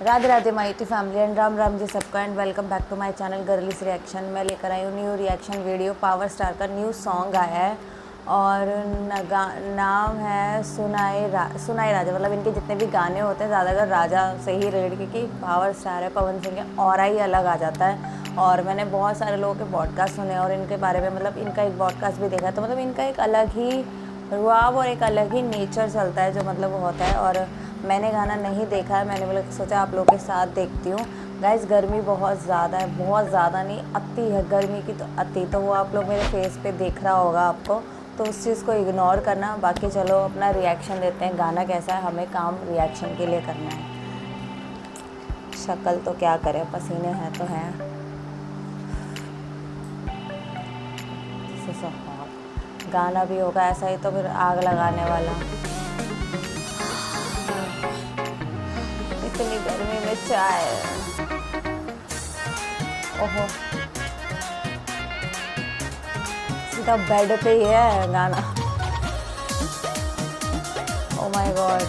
Radhe Radhe mighty family and Ram Ram ji सबका and welcome back to my channel girlies reaction. मैं लेकर आई हूँ new reaction video. Power star का न्यू सॉन्ग आया है और नाम है सुनाई राजा। मतलब इनके जितने भी गाने होते हैं ज़्यादातर राजा से ही रिलेटेड, क्योंकि पावर स्टार है पवन सिंह है, ऑरा ही अलग आ जाता है। और मैंने बहुत सारे लोगों के पॉडकास्ट सुने और इनके बारे में मतलब इनका एक पॉडकास्ट भी देखा, तो मतलब इनका एक अलग ही रुआब और एक अलग ही नेचर चलता है जो मतलब होता है। और मैंने गाना नहीं देखा है, मैंने मतलब सोचा आप लोग के साथ देखती हूँ। गाइस गर्मी बहुत ज़्यादा है, बहुत ज़्यादा नहीं अति है, गर्मी की तो अति, तो वो आप लोग मेरे फेस पे दिख रहा होगा आपको, तो उस चीज़ को इग्नोर करना। बाकी चलो अपना रिएक्शन देते हैं। गाना कैसा है, हमें काम रिएक्शन के लिए करना है। शक्ल तो क्या करें, पसीने हैं तो हैं। गाना भी होगा ऐसा ही तो फिर आग लगाने वाला। इतनी गर्मी में चाय, ओहो सीधा बेड पे ही है गाना। ओ माय गॉड,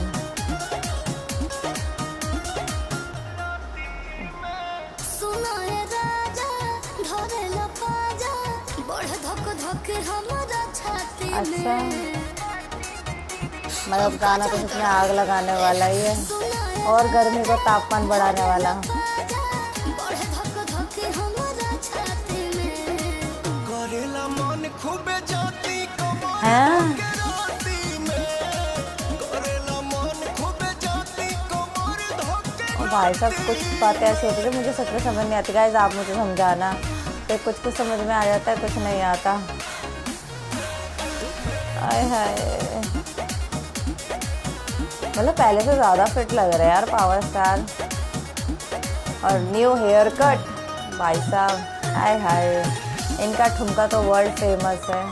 अच्छा मतलब गाना तो इसमें आग लगाने वाला ही है और गर्मी को तापमान बढ़ाने वाला है। और भाई साहब कुछ बातें ऐसी होती है जो मुझे सच में समझ नहीं आती। गाइस आप मुझे समझाना, तो कुछ समझ में आ जाता है, कुछ नहीं आता। आय हाय, मतलब पहले से ज़्यादा फिट लग रहा है यार पावर स्टार। और न्यू हेयर कट भाई साहब, आय हाय, इनका ठुमका तो वर्ल्ड फेमस है।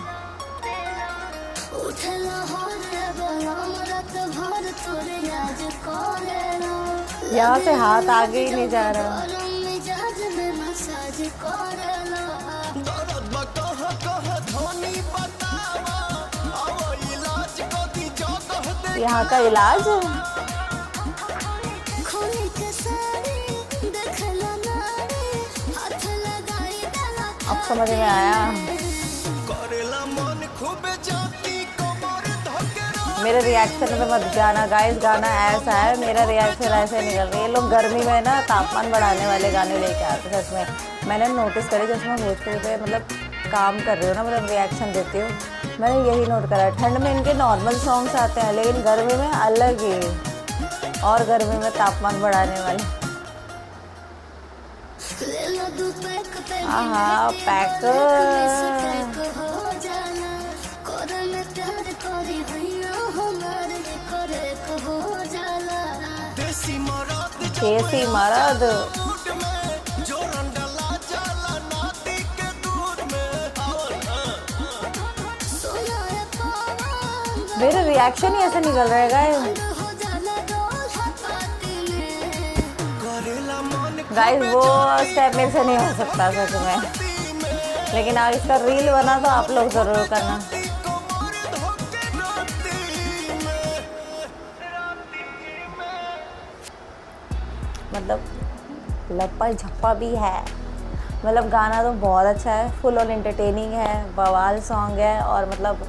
यहाँ से हाथ आगे ही नहीं जा रहा। यहाँ का इलाज अब समझ में आया। मेरे रिएक्शन में मत जाना गाइस, गाना ऐसा है, मेरा रिएक्शन ऐसे निकल रही है। ये लोग गर्मी में ना तापमान बढ़ाने वाले गाने लेके आते हैं। सच में मैंने नोटिस करी, जैसे मैं भोजपुरी पे मतलब काम कर रही हूँ ना, मतलब रिएक्शन देती हूँ, मैंने यही नोट करा है। ठंड में इनके नॉर्मल सॉन्ग्स आते हैं, लेकिन गर्मी में अलग ही, और गर्मी में तापमान बढ़ाने वाले। हाँ पैक देसी मरद। मेरे रिएक्शन ही ऐसे निकल रहे गाइस। वो स्टेप मेरे से नहीं हो सकता सच में, लेकिन आज इसका रील बना तो आप लोग ज़रूर करना। मतलब लप्पा झप्पा भी है, मतलब गाना तो बहुत अच्छा है, फुल ऑन एंटरटेनिंग है, बवाल सॉन्ग है, और मतलब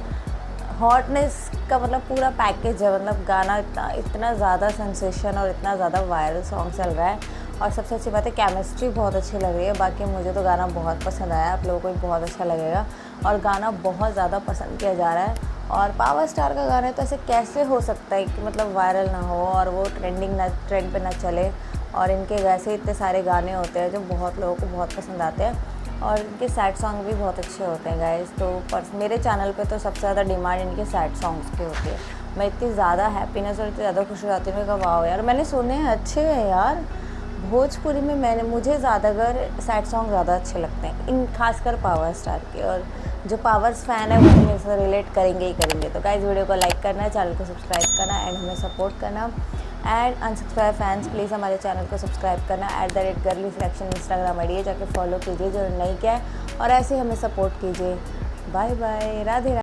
हॉटनेस का मतलब पूरा पैकेज है। मतलब गाना इतना ज़्यादा सेंसेशन और इतना ज़्यादा वायरल सॉन्ग चल रहा है। और सबसे अच्छी बात है केमिस्ट्री बहुत अच्छी लग रही है। बाकी मुझे तो गाना बहुत पसंद आया, आप लोगों को भी बहुत अच्छा लगेगा, और गाना बहुत ज़्यादा पसंद किया जा रहा है। और पावर स्टार का गाना है तो ऐसे कैसे हो सकता है कि मतलब वायरल ना हो और वो ट्रेंड पे ना चले। और इनके वैसे इतने सारे गाने होते हैं जो बहुत लोगों को बहुत पसंद आते हैं, और इनके सैड सॉन्ग भी बहुत अच्छे होते हैं गाइस। तो मेरे चैनल पे तो सबसे ज़्यादा डिमांड इनके सैड सॉन्ग्स की होती है। मैं इतनी ज़्यादा हैप्पीनेस और इतनी ज़्यादा खुश हो जाती हूँ, मैं कहा वाओ यार, मैंने सुने हैं अच्छे हैं यार भोजपुरी में। मुझे ज़्यादातर सैड सॉन्ग ज़्यादा अच्छे लगते हैं, इन खासकर पावर स्टार के। और जो पावर्स फ़ैन है वो तो मेरे साथ रिलेट करेंगे ही करेंगे। तो गाइस वीडियो को लाइक करना, चैनल को सब्सक्राइब करना एंड हमें सपोर्ट करना। एंड अनसब्सक्राइब फैंस प्लीज़ हमारे चैनल को सब्सक्राइब करना। @गर्लीस रिएक्शन इंस्टाग्राम आईडी है, जाके फॉलो कीजिए जो नहीं किया है, और ऐसे हमें सपोर्ट कीजिए। Bye bye, Radhe Radhe.